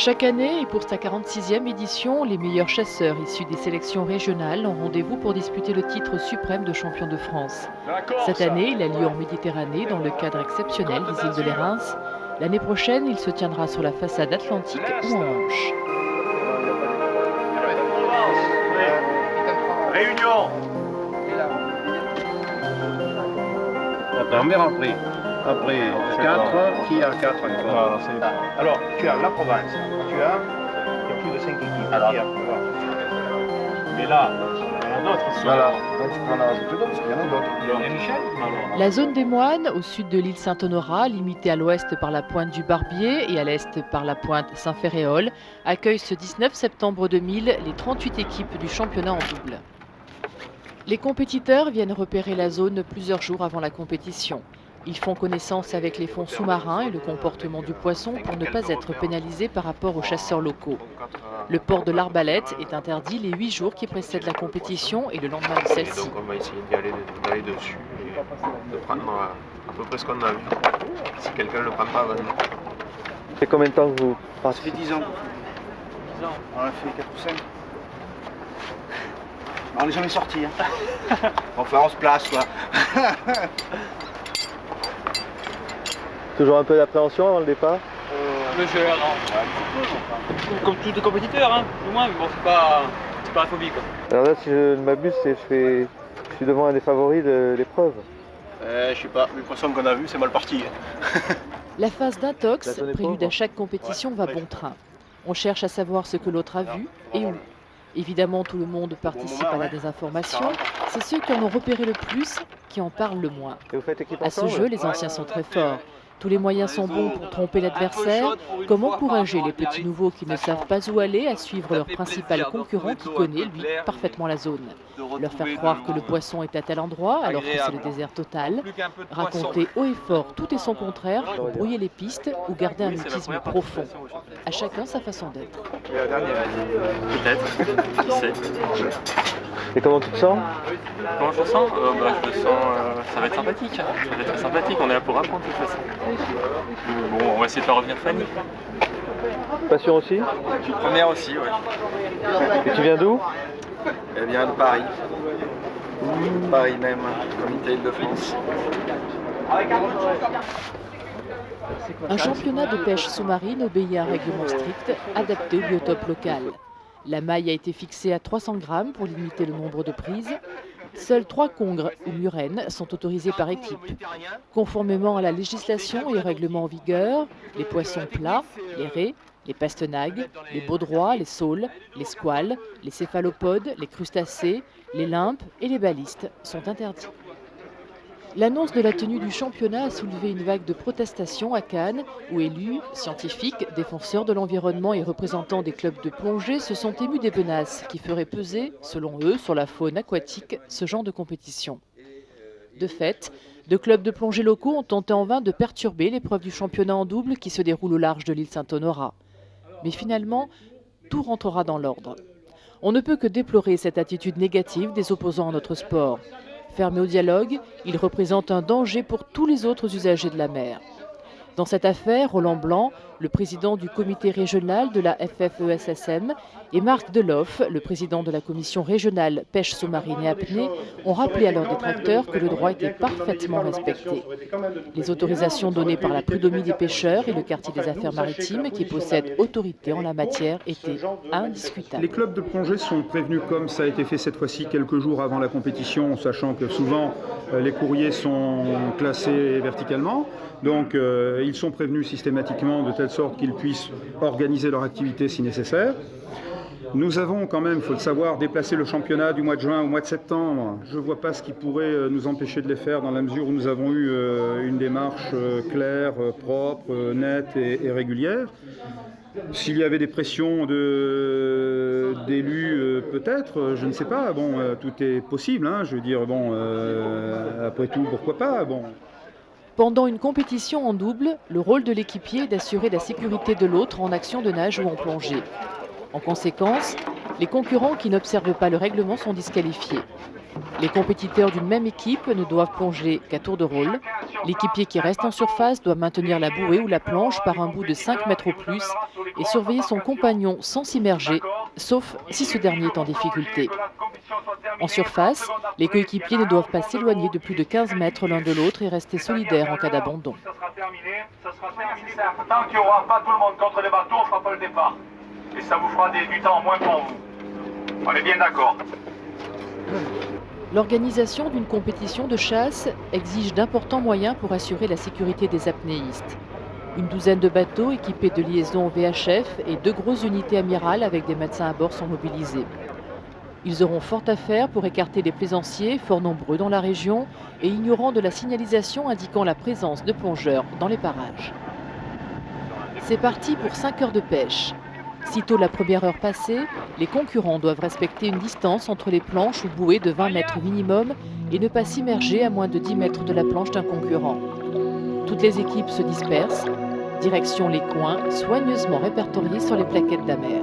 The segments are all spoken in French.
Chaque année, et pour sa 46e édition, les meilleurs chasseurs issus des sélections régionales ont rendez-vous pour disputer le titre suprême de champion de France. Cette année, il a lieu en Méditerranée dans le cadre exceptionnel des îles de l'Érins. L'année prochaine, il se tiendra sur la façade atlantique ou en Manche. Réunion. Après, après 4, qui a 4 encore? Alors, tu as la province, il y a plus de 5 équipes. Alors. Mais là, il y en a d'autres ici. Voilà, donc tu prends la rajouter d'autres parce qu'il y en a d'autres. Et Michel alors. La zone des Moines, au sud de l'île Saint-Honorat, limitée à l'ouest par la pointe du Barbier et à l'est par la pointe Saint-Ferréol, accueille ce 19 septembre 2000 les 38 équipes du championnat en double. Les compétiteurs viennent repérer la zone plusieurs jours avant la compétition. Ils font connaissance avec les fonds sous-marins et le comportement du poisson pour ne pas être pénalisés par rapport aux chasseurs locaux. Le port de l'arbalète est interdit les 8 jours qui précèdent la compétition et le lendemain de celle-ci. Donc on va essayer d'aller dessus et de prendre à peu près ce qu'on a vu. Si quelqu'un ne le prend pas avant nous. Ça fait combien de temps que vous Ça fait 10 ans. 10 ans. On a fait 4 ou 5. On n'est jamais sorti. Hein. Enfin, on se place, quoi. Toujours un peu d'appréhension avant le départ? Légère, non. Comme tous les compétiteurs, hein, au moins, mais bon, c'est pas la phobie, quoi. Alors là, si je ne m'abuse, je suis devant un des favoris de l'épreuve. Je sais pas, les poissons qu'on a vus, c'est mal parti. La phase d'intox, La zone est prélude pauvre. à chaque compétition, va bon train. On cherche à savoir ce que l'autre a vu et où. Évidemment, tout le monde participe à la désinformation. C'est ceux qui en ont repéré le plus qui en parlent le moins. Et vous faites équipe À ce ensemble? jeu, les anciens sont très forts. Tous les moyens sont bons pour tromper l'adversaire. Comment encourager les petits nouveaux qui ne savent pas où aller à suivre leur principal concurrent qui connaît, lui, parfaitement la zone? Leur faire croire que le poisson est à tel endroit alors que c'est le désert total. Raconter haut et fort tout et son contraire pour brouiller les pistes ou garder un mutisme profond. À chacun sa façon d'être. Peut-être, qui sait. Et comment tu te sens? Comment je me sens? Je me sens, ça va être sympathique, hein. Ça va être très sympathique, on est là pour apprendre de toute façon. Bon, on va essayer de faire revenir Fanny. Passion aussi? Première aussi, ouais. Et tu viens d'où? Elle vient de Paris. Paris même, comité Île-de-France. Un championnat de pêche sous-marine obéit à un règlement strict, adapté au biotope local. La maille a été fixée à 300 grammes pour limiter le nombre de prises. Seuls 3 congres ou murènes sont autorisés par équipe. Conformément à la législation et aux règlements en vigueur, les poissons plats, les raies, les pastenagues, les baudroies, les saules, les squales, les céphalopodes, les crustacés, les limpes et les balistes sont interdits. L'annonce de la tenue du championnat a soulevé une vague de protestations à Cannes, où élus, scientifiques, défenseurs de l'environnement et représentants des clubs de plongée se sont émus des menaces qui feraient peser, selon eux, sur la faune aquatique ce genre de compétition. De fait, 2 clubs de plongée locaux ont tenté en vain de perturber l'épreuve du championnat en double qui se déroule au large de l'île Saint-Honorat. Mais finalement, tout rentrera dans l'ordre. On ne peut que déplorer cette attitude négative des opposants à notre sport. Fermé au dialogue, il représente un danger pour tous les autres usagers de la mer. Dans cette affaire, Roland Blanc, le président du comité régional de la FFESSM, et Marc Deloff, le président de la commission régionale pêche sous-marine et apnée, ont rappelé à leurs détracteurs que le droit était parfaitement respecté. Les autorisations données par la Prud'homie des pêcheurs et le quartier des affaires maritimes, qui possède autorité en la matière, étaient indiscutables. Les clubs de plongée sont prévenus comme ça a été fait cette fois-ci quelques jours avant la compétition, sachant que souvent les courriers sont classés verticalement. Donc ils sont prévenus systématiquement de telle sorte qu'ils puissent organiser leur activité si nécessaire. Nous avons quand même, il faut le savoir, déplacé le championnat du mois de juin au mois de septembre. Je ne vois pas ce qui pourrait nous empêcher de les faire dans la mesure où nous avons eu une démarche claire, propre, nette et régulière. S'il y avait des pressions d'élus, peut-être, je ne sais pas. Bon, tout est possible, hein, je veux dire, bon, après tout, pourquoi pas, bon. Pendant une compétition en double, le rôle de l'équipier est d'assurer la sécurité de l'autre en action de nage ou en plongée. En conséquence, les concurrents qui n'observent pas le règlement sont disqualifiés. Les compétiteurs d'une même équipe ne doivent plonger qu'à tour de rôle. L'équipier qui reste en surface doit maintenir la bouée ou la planche par un bout de 5 mètres au plus et surveiller son compagnon sans s'immerger, sauf si ce dernier est en difficulté. En surface, les coéquipiers ne doivent pas s'éloigner de plus de 15 mètres l'un de l'autre et rester solidaires en cas d'abandon. Tant qu'il n'y aura pas tout le monde contre les bateaux, on ne fera pas le départ. Et ça vous fera du temps en moins pour vous. On est bien d'accord. L'organisation d'une compétition de chasse exige d'importants moyens pour assurer la sécurité des apnéistes. Une douzaine de bateaux équipés de liaisons VHF et 2 grosses unités amirales avec des médecins à bord sont mobilisés. Ils auront fort à faire pour écarter les plaisanciers, fort nombreux dans la région, et ignorant de la signalisation indiquant la présence de plongeurs dans les parages. C'est parti pour 5 heures de pêche. Sitôt la première heure passée, les concurrents doivent respecter une distance entre les planches ou bouées de 20 mètres minimum et ne pas s'immerger à moins de 10 mètres de la planche d'un concurrent. Toutes les équipes se dispersent, direction les coins soigneusement répertoriés sur les plaquettes d'amer.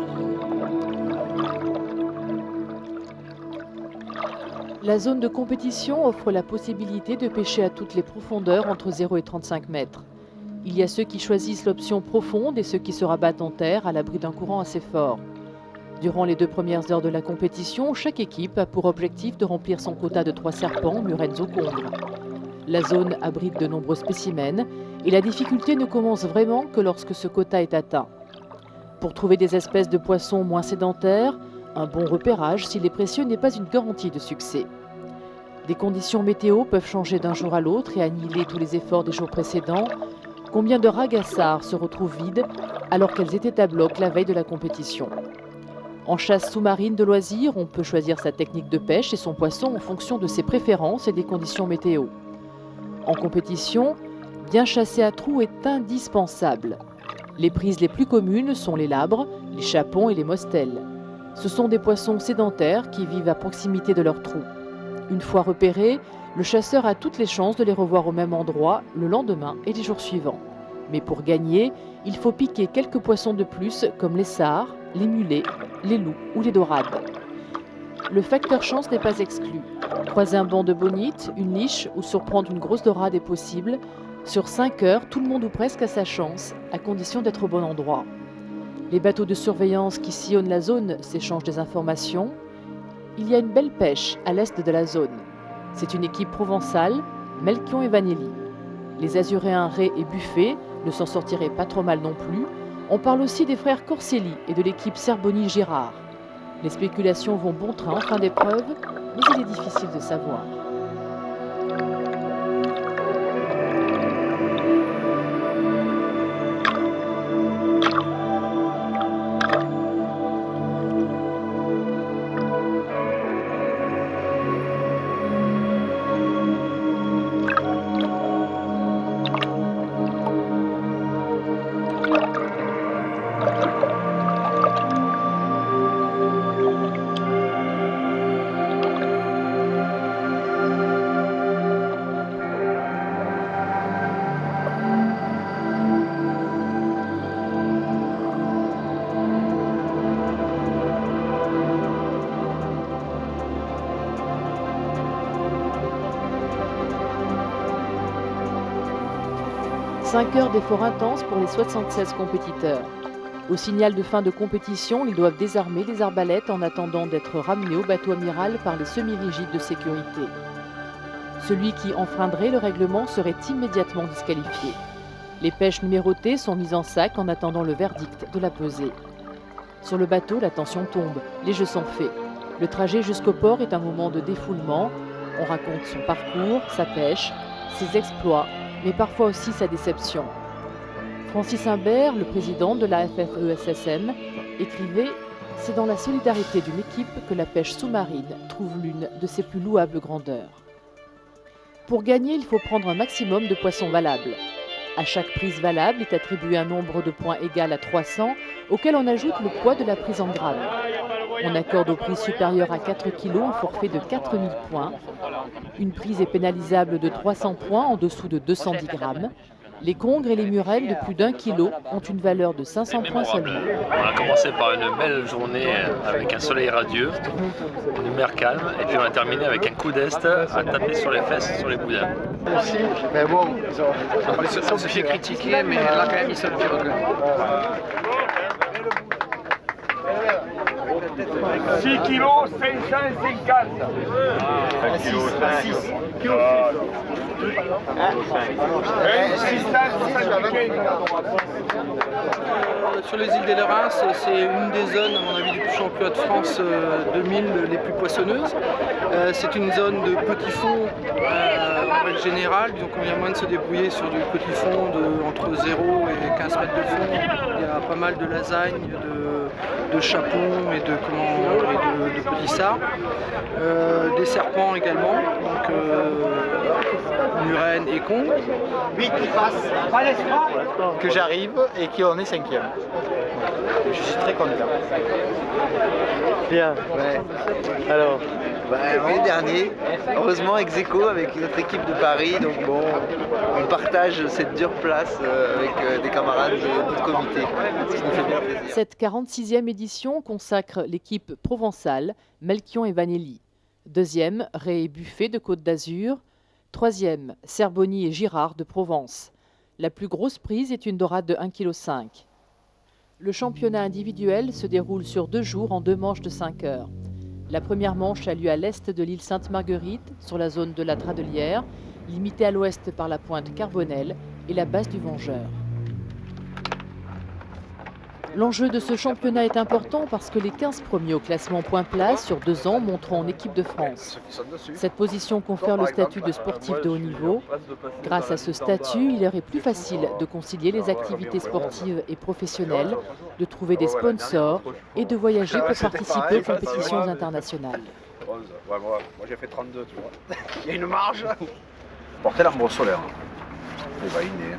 La zone de compétition offre la possibilité de pêcher à toutes les profondeurs entre 0 et 35 mètres. Il y a ceux qui choisissent l'option profonde et ceux qui se rabattent en terre à l'abri d'un courant assez fort. Durant les 2 premières heures de la compétition, chaque équipe a pour objectif de remplir son quota de 3 serpents, murènes ou congres. La zone abrite de nombreux spécimens et la difficulté ne commence vraiment que lorsque ce quota est atteint. Pour trouver des espèces de poissons moins sédentaires, un bon repérage, s'il est précieux, n'est pas une garantie de succès. Des conditions météo peuvent changer d'un jour à l'autre et annihiler tous les efforts des jours précédents. Combien de ragassards se retrouvent vides alors qu'elles étaient à bloc la veille de la compétition? En chasse sous-marine de loisirs, on peut choisir sa technique de pêche et son poisson en fonction de ses préférences et des conditions météo. En compétition, bien chasser à trous est indispensable. Les prises les plus communes sont les labres, les chapons et les mostelles. Ce sont des poissons sédentaires qui vivent à proximité de leurs trous. Une fois repérés, le chasseur a toutes les chances de les revoir au même endroit le lendemain et les jours suivants. Mais pour gagner, il faut piquer quelques poissons de plus comme les sards, les mulets, les loups ou les dorades. Le facteur chance n'est pas exclu. Croiser un banc de bonites, une niche ou surprendre une grosse dorade est possible. Sur 5 heures, tout le monde ou presque a sa chance, à condition d'être au bon endroit. Les bateaux de surveillance qui sillonnent la zone s'échangent des informations. Il y a une belle pêche à l'est de la zone. C'est une équipe provençale, Melchion et Vanelli. Les Azuréens Ray et Buffet ne s'en sortiraient pas trop mal non plus. On parle aussi des frères Corselli et de l'équipe Serboni-Girard. Les spéculations vont bon train en fin d'épreuve, mais il est difficile de savoir. Cinq heures d'efforts intenses pour les 76 compétiteurs. Au signal de fin de compétition, ils doivent désarmer les arbalètes en attendant d'être ramenés au bateau amiral par les semi-rigides de sécurité. Celui qui enfreindrait le règlement serait immédiatement disqualifié. Les pêches numérotées sont mises en sac en attendant le verdict de la pesée. Sur le bateau, la tension tombe, les jeux sont faits. Le trajet jusqu'au port est un moment de défoulement. On raconte son parcours, sa pêche, ses exploits, mais parfois aussi sa déception. Francis Imbert, le président de la FFESSM, écrivait « C'est dans la solidarité d'une équipe que la pêche sous-marine trouve l'une de ses plus louables grandeurs. » Pour gagner, il faut prendre un maximum de poissons valables. À chaque prise valable est attribué un nombre de points égal à 300, auquel on ajoute le poids de la prise en grammes. On accorde aux prises supérieures à 4 kg un forfait de 4000 points. Une prise est pénalisable de 300 points en dessous de 210 grammes. Les congres et les murènes de plus d'1 kilo ont une valeur de 500 points seulement. On a commencé par une belle journée avec un soleil radieux, une mer calme, et puis on a terminé avec un coup d'est à taper sur les fesses, sur les boudins. Aussi, mais bon, on se fait critiquer, mais là quand même ils sont le pire que 6 kilos 550. 6 Sur les îles des Lérins, c'est une des zones, à mon avis, du championnat de France 2000 les plus poissonneuses. C'est une zone de petits fonds en règle générale, donc on vient moins de se débrouiller sur du petit fond entre 0 et 15 mètres de fond. Il y a pas mal de lasagnes, de chapons et de petits sards. Des serpents également, donc murènes et congres. 8 qui passent, que j'arrive et qui en est 5e. Je suis très content. Bien. Ouais. Alors, On est dernier, heureusement ex aequo avec notre équipe de Paris, donc bon, on partage cette dure place avec des camarades de notre comité, ce qui nous fait bien plaisir. Cette 46e édition consacre l'équipe provençale, Melchion et Vanelli. Deuxième, Ré et Buffet de Côte d'Azur. Troisième, Serboni et Girard de Provence. La plus grosse prise est une dorade de 1,5 kg. Le championnat individuel se déroule sur 2 jours en 2 manches de 5 heures. La première manche a lieu à l'est de l'île Sainte-Marguerite, sur la zone de la Tradelière, limitée à l'ouest par la pointe Carbonel et la base du Vengeur. L'enjeu de ce championnat est important parce que les 15 premiers au classement point place sur 2 ans monteront en équipe de France. Cette position confère le statut de sportif de haut niveau. Grâce à ce statut, il leur est plus facile de concilier les activités sportives et professionnelles, de trouver des sponsors et de voyager pour participer aux compétitions internationales. Moi j'ai fait 32, tu vois. Il y a une marge. Portez l'arbre solaire. Il va inner.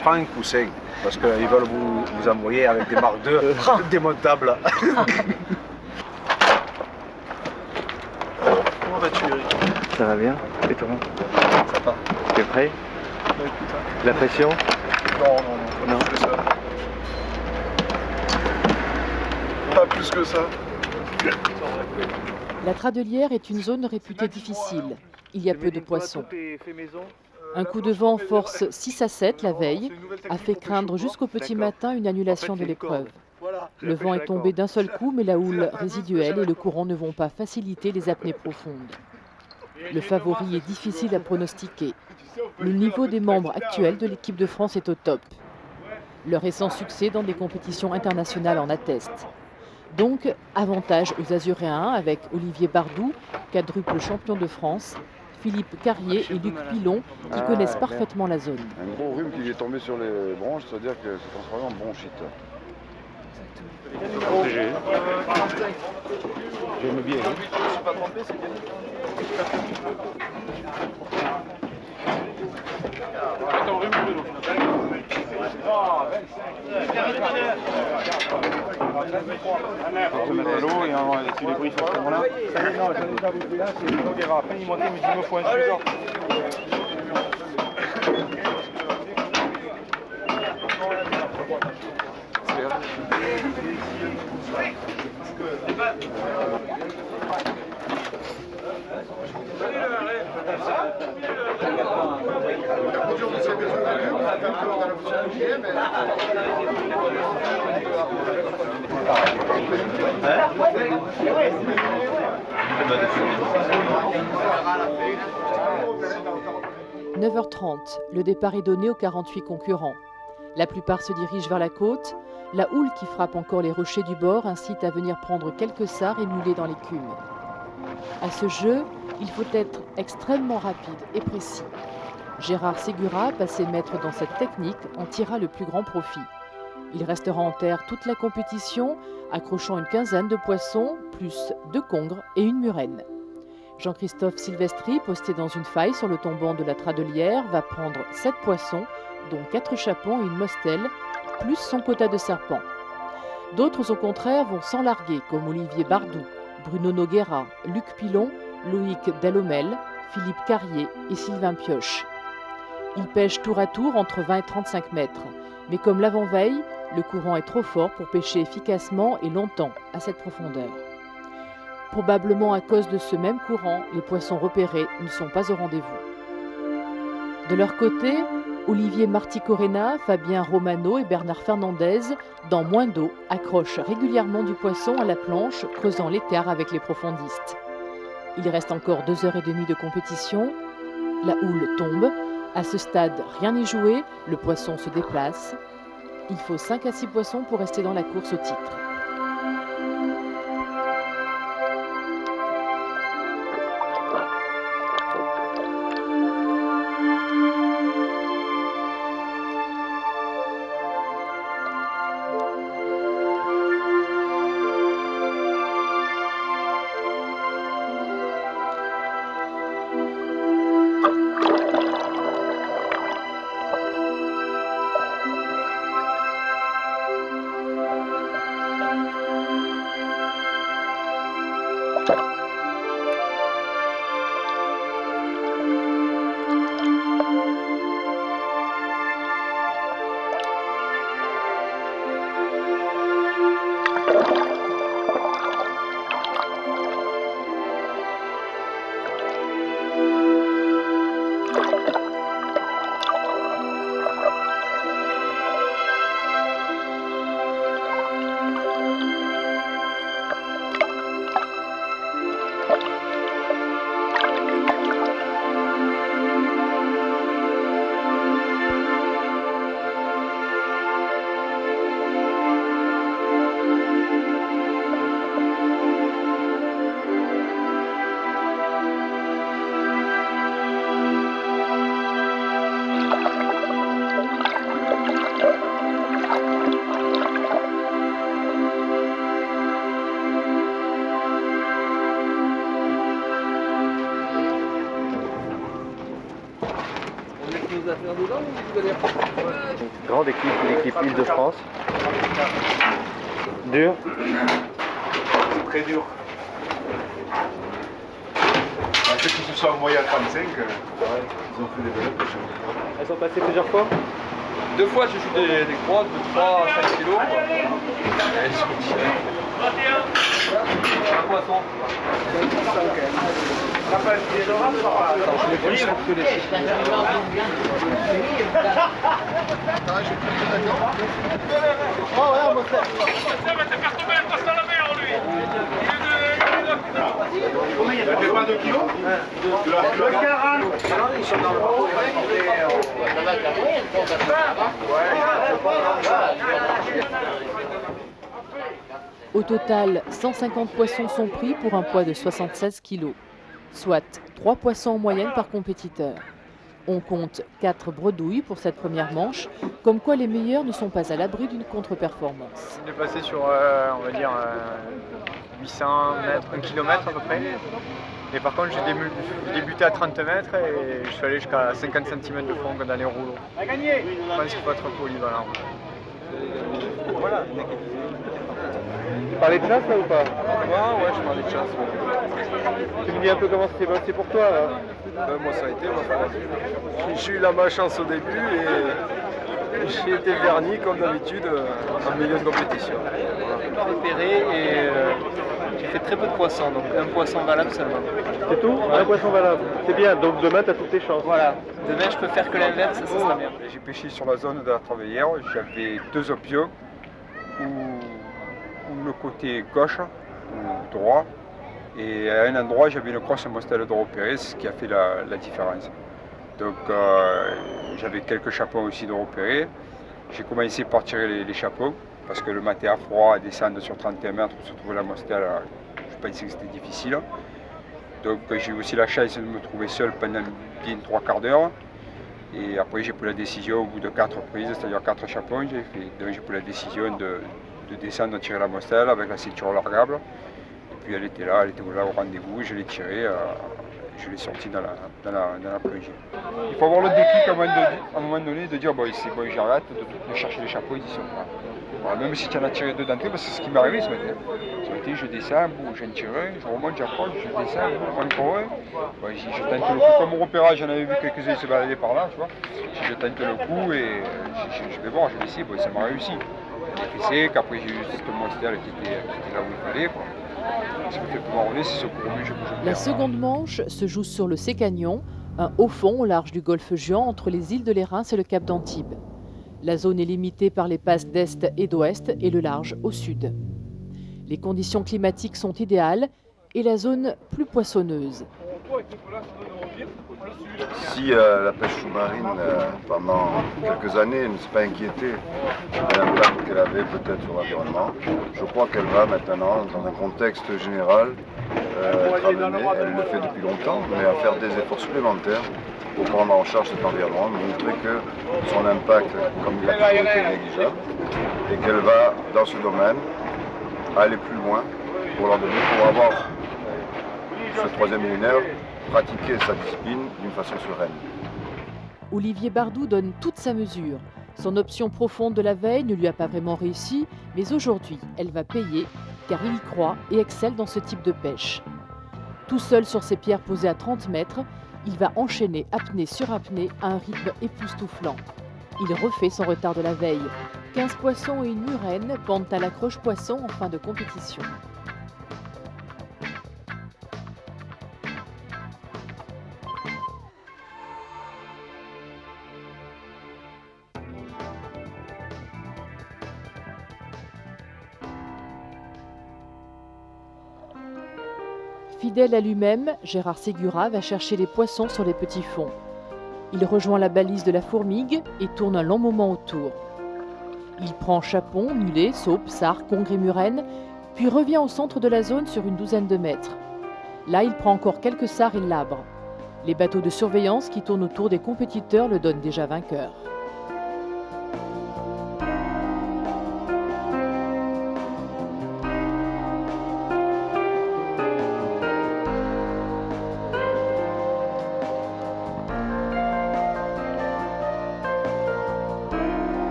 Prends un coussin, parce qu'ils veulent vous envoyer avec des Mark II démontables. Comment vas-tu, Eric? ça va bien? Et toi? Ça va. Tu es prêt? La pression? Non. Plus que ça. Pas plus que ça. La Tradelière est une zone réputée difficile. Il y a peu de poissons. Un coup de vent force 6 à 7 la veille a fait craindre jusqu'au petit matin une annulation de l'épreuve. Le vent est tombé d'un seul coup, mais la houle résiduelle et le courant ne vont pas faciliter les apnées profondes. Le favori est difficile à pronostiquer. Le niveau des membres actuels de l'équipe de France est au top. Leur récent succès dans des compétitions internationales en atteste. Donc, avantage aux Azuréens avec Olivier Bardou, quadruple champion de France, Philippe Carrier et Luc Pilon qui connaissent parfaitement la zone. Un gros rhume qui lui est tombé sur les bronches, c'est-à-dire que c'est transformé en bronchite. J'aime bien. Je ne suis pas trompé, c'est bien. Ton rhume, Bruno. On se met à l'eau et on va essayer de briller sur ce moment-là. Non, j'en ai déjà bouffé là, c'est une guerre. Après, il montait, il me dit, il me faut un suivant. « 9h30, le départ est donné aux 48 concurrents. La plupart se dirigent vers la côte. La houle qui frappe encore les rochers du bord incite à venir prendre quelques sards et mouler dans l'écume. À ce jeu, il faut être extrêmement rapide et précis. Gérard Ségura, passé maître dans cette technique, en tira le plus grand profit. Il restera en terre toute la compétition, accrochant une quinzaine de poissons, plus 2 congres et une murène. Jean-Christophe Silvestri, posté dans une faille sur le tombant de la Tradelière, va prendre 7 poissons, dont 4 chapons et une mostelle, plus son quota de serpents. D'autres, au contraire, vont s'enlarguer, comme Olivier Bardou, Bruno Noguera, Luc Pilon, Loïc Dallomel, Philippe Carrier et Sylvain Pioche. Ils pêchent tour à tour entre 20 et 35 mètres. Mais comme l'avant-veille, le courant est trop fort pour pêcher efficacement et longtemps à cette profondeur. Probablement à cause de ce même courant, les poissons repérés ne sont pas au rendez-vous. De leur côté, Olivier Marticorena, Fabien Romano et Bernard Fernandez, dans moins d'eau, accrochent régulièrement du poisson à la planche, creusant l'écart avec les profondistes. Il reste encore 2h30 de compétition. La houle tombe. À ce stade, rien n'est joué, le poisson se déplace. Il faut 5 à 6 poissons pour rester dans la course au titre. Grande équipe, l'équipe Île-de-France. Dur. Très dur. Ceux qui se sont envoyés à 35, ils ont fait des belles pêches. Elles sont passées plusieurs fois? 2 fois j'ai fait des grosses de 3 à 5 kilos. Elles sont tirées. Un poisson. Je l'ai plus sur que les Il ne fait pas 2 kilos? Le 40. Ils sont dans le pot. Au total, 150 poissons sont pris pour un poids de 76 kg, soit 3 poissons en moyenne par compétiteur. On compte 4 bredouilles pour cette première manche, comme quoi les meilleurs ne sont pas à l'abri d'une contre-performance. On est passé sur, on va dire, 800 mètres, 1 km à peu près. Et par contre, j'ai débuté à 30 mètres et je suis allé jusqu'à 50 cm de fond dans les rouleaux. Je pense qu'il faut être polyvalent. Voilà. Tu parlais de chasse là ou pas? Ouais, je parlais de chasse. Tu me dis un peu comment c'était passé pour toi là? Moi ça a été, j'ai eu la malchance au début et j'ai été verni comme d'habitude en milieu de compétition. Repéré et j'ai fait très peu de poissons, donc un poisson valable seulement. C'est tout? Ouais. Un poisson valable. C'est bien, donc demain tu as toutes tes chances. Voilà, demain je peux faire que l'inverse, ça sera bien. J'ai pêché sur la zone de la Travaillère, j'avais 2 options, ou le côté gauche ou droit, et à un endroit j'avais une crosse mostelle de repéré, ce qui a fait la différence. Donc j'avais quelques chapons aussi de repéré. J'ai commencé par tirer les chapons parce que le matin à froid, descendre sur 31 mètres où se trouvait la mostelle, je pensais que c'était difficile. Donc j'ai eu aussi la chance de me trouver seul pendant bien 3 quarts d'heure. Et après j'ai pris la décision au bout de 4 prises, c'est-à-dire 4 chapons, j'ai pris la décision de descendre, de tirer la mostelle avec la ceinture largable. Et puis elle était là au rendez-vous, je l'ai tirée, je l'ai sortie dans la plongée. Il faut avoir le déclic à un moment donné de dire bon, c'est bon, j'arrête de chercher les chapeaux, ils y sont là. Voilà, même si tu en as tiré 2 d'entrée, parce que c'est ce qui m'est arrivé ce matin. monter, je descends, bon, j'en tire un, je remonte, j'approche, je descends, encore un. Ouais, si je tente le coup, comme au repérage, j'en avais vu quelques-uns se balader par là, tu vois. Si je tente le coup et je vais voir, je vais essayer, bon, ça m'a réussi. J'ai fait sec, après j'ai eu cette monstère qui était là où il fallait, quoi. Ce qui me fait pouvoir rouler, c'est ce courbut, je bouge. La seconde manche se joue sur le Sécagnon, un haut fond au large du golfe Juan entre les îles de l'Érins et le cap d'Antibes. La zone est limitée par les passes d'est et d'ouest et le large au sud. Les conditions climatiques sont idéales et la zone plus poissonneuse. Si la pêche sous-marine, pendant quelques années, ne s'est pas inquiétée de l'impact qu'elle avait peut-être sur l'environnement, je crois qu'elle va maintenant, dans un contexte général, être amenée, elle le fait depuis longtemps, mais à faire des efforts supplémentaires pour prendre en charge cet environnement, montrer que son impact, comme il a toujours été, négligeable, et qu'elle va, dans ce domaine, aller plus loin pour avoir ce troisième millénaire, pratiquer sa discipline d'une façon sereine. Olivier Bardou donne toute sa mesure. Son option profonde de la veille ne lui a pas vraiment réussi, mais aujourd'hui, elle va payer, car il y croit et excelle dans ce type de pêche. Tout seul sur ses pierres posées à 30 mètres, il va enchaîner apnée sur apnée à un rythme époustouflant. Il refait son retard de la veille. 15 poissons et une murène pendent à la croche poisson en fin de compétition. Fidèle à lui-même, Gérard Ségura va chercher les poissons sur les petits fonds. Il rejoint la balise de la fourmigue et tourne un long moment autour. Il prend chapon, mulet, saupe, sard, congre et murène, puis revient au centre de la zone sur une douzaine de mètres. Là, il prend encore quelques sards et labres. Les bateaux de surveillance qui tournent autour des compétiteurs le donnent déjà vainqueur.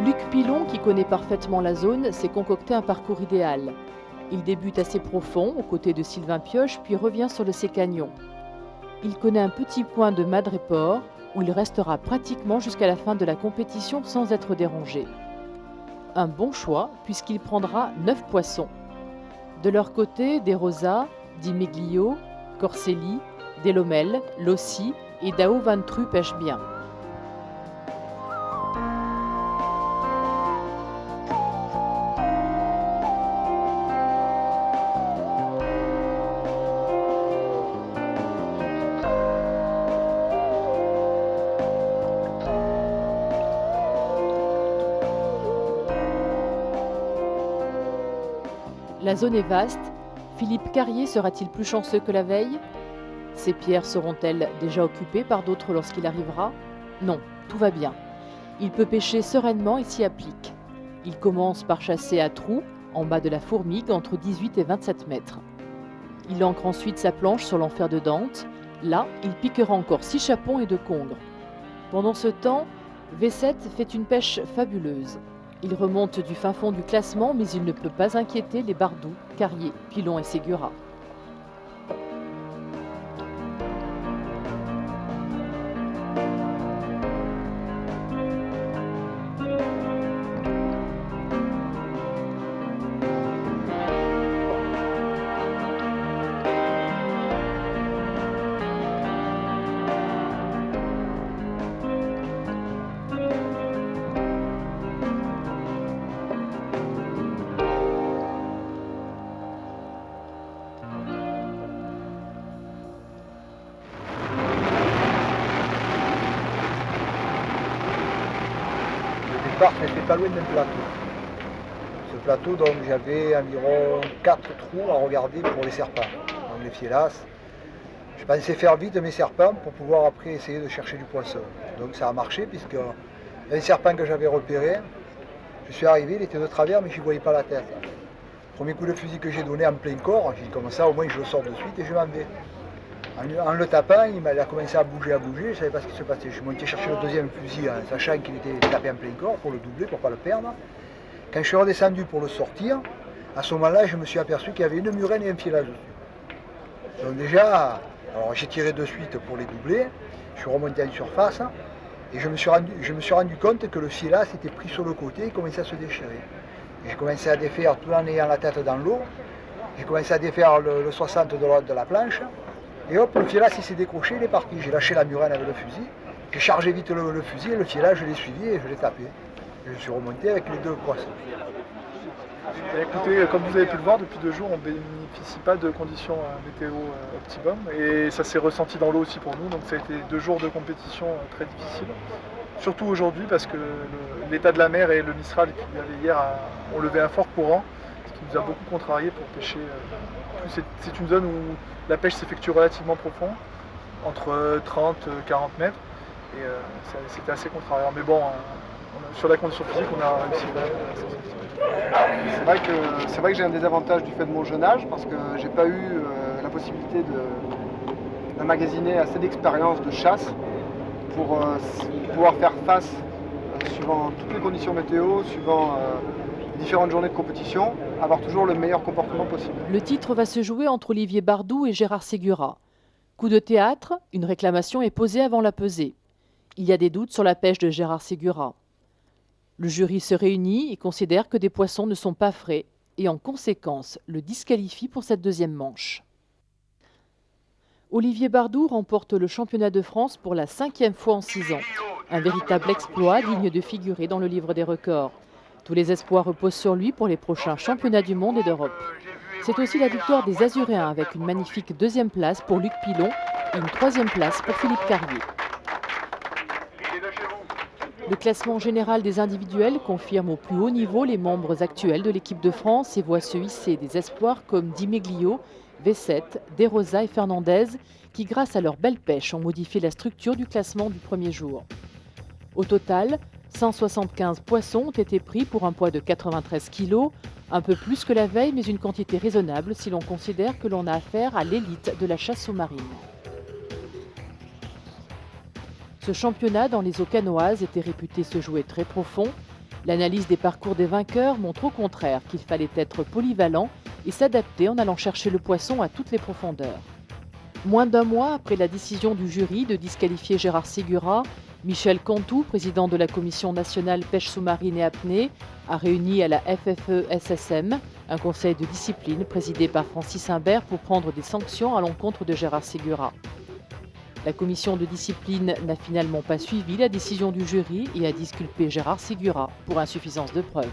Luc Pilon, qui connaît parfaitement la zone, s'est concocté un parcours idéal. Il débute assez profond, aux côtés de Sylvain Pioche, puis revient sur le Sécagnon. Il connaît un petit point de Madréport, où il restera pratiquement jusqu'à la fin de la compétition sans être dérangé. Un bon choix, puisqu'il prendra 9 poissons. De leur côté, des Rosa, Di Meglio, Corselli, Delomel, Lossi et Dao Van Tru pêchent bien. La zone est vaste. Philippe Carrier sera-t-il plus chanceux que la veille? Ces pierres seront-elles déjà occupées par d'autres lorsqu'il arrivera? Non, tout va bien. Il peut pêcher sereinement et s'y applique. Il commence par chasser à trous, en bas de la fourmigue, entre 18 et 27 mètres. Il ancre ensuite sa planche sur l'enfer de Dante. Là, il piquera encore 6 chapons et 2 congres. Pendant ce temps, V7 fait une pêche fabuleuse. Il remonte du fin fond du classement, mais il ne peut pas inquiéter les Bardou, Carrier, Pilon et Ségura. départ, c'était pas loin d'un plateau. Ce plateau, donc j'avais environ 4 trous à regarder pour les serpents, donc les fiélas. Je pensais faire vite mes serpents pour pouvoir après essayer de chercher du poisson. Donc ça a marché puisque un serpent que j'avais repéré, je suis arrivé, il était de travers mais je ne voyais pas la tête. Premier coup de fusil que j'ai donné en plein corps, j'ai dit comme ça au moins je le sors de suite et je m'en vais. En le tapant, il a commencé à bouger, je ne savais pas ce qui se passait. Je suis monté chercher le deuxième fusil en sachant qu'il était tapé en plein corps pour le doubler, pour ne pas le perdre. Quand je suis redescendu pour le sortir, à ce moment-là, je me suis aperçu qu'il y avait une murène et un filet dessus. Donc déjà, alors j'ai tiré de suite pour les doubler, je suis remonté en surface et je me suis rendu compte que le filet s'était pris sur le côté et commençait à se déchirer. J'ai commencé à défaire tout en ayant la tête dans l'eau, j'ai commencé à défaire le 60 de la planche et hop, le filet s'est décroché, il est parti. J'ai lâché la murène avec le fusil, j'ai chargé vite le fusil et le filet je l'ai suivi et je l'ai tapé. Je suis remonté avec les 2 poissons. Écoutez, comme vous avez pu le voir, depuis 2 jours, on ne bénéficie pas de conditions météo optimum et ça s'est ressenti dans l'eau aussi pour nous, donc ça a été 2 jours de compétition très difficiles. Surtout aujourd'hui parce que l'état de la mer et le Mistral qu'il y avait hier ont levé un fort courant, ce qui nous a beaucoup contrarié pour pêcher. C'est une zone où la pêche s'effectue relativement profond, entre 30 et 40 mètres, et c'était assez contrariant. Mais bon, sur la condition physique, on a réussi à C'est vrai que j'ai un désavantage du fait de mon jeune âge parce que j'ai pas eu la possibilité d'emmagasiner assez d'expérience de chasse pour pouvoir faire face, suivant toutes les conditions météo, suivant les différentes journées de compétition, avoir toujours le meilleur comportement possible. Le titre va se jouer entre Olivier Bardou et Gérard Ségura. Coup de théâtre, une réclamation est posée avant la pesée. Il y a des doutes sur la pêche de Gérard Ségura. Le jury se réunit et considère que des poissons ne sont pas frais et en conséquence le disqualifie pour cette deuxième manche. Olivier Bardou remporte le championnat de France pour la 5e fois en 6 ans. Un véritable exploit digne de figurer dans le livre des records. Tous les espoirs reposent sur lui pour les prochains championnats du monde et d'Europe. C'est aussi la victoire des Azuréens avec une magnifique 2e place pour Luc Pilon et une 3e place pour Philippe Carrier. Le classement général des individuels confirme au plus haut niveau les membres actuels de l'équipe de France et voit se hisser des espoirs comme Di Meglio, Vessette, De Rosa et Fernandez qui, grâce à leur belle pêche, ont modifié la structure du classement du premier jour. Au total, 175 poissons ont été pris pour un poids de 93 kg, un peu plus que la veille mais une quantité raisonnable si l'on considère que l'on a affaire à l'élite de la chasse sous-marine. Ce championnat dans les eaux canoises était réputé se jouer très profond. L'analyse des parcours des vainqueurs montre au contraire qu'il fallait être polyvalent et s'adapter en allant chercher le poisson à toutes les profondeurs. Moins d'1 mois après la décision du jury de disqualifier Gérard Ségura, Michel Cantou, président de la Commission nationale pêche sous-marine et apnée, a réuni à la FFE-SSM un conseil de discipline présidé par Francis Imbert pour prendre des sanctions à l'encontre de Gérard Ségura. La commission de discipline n'a finalement pas suivi la décision du jury et a disculpé Gérard Ségura pour insuffisance de preuves.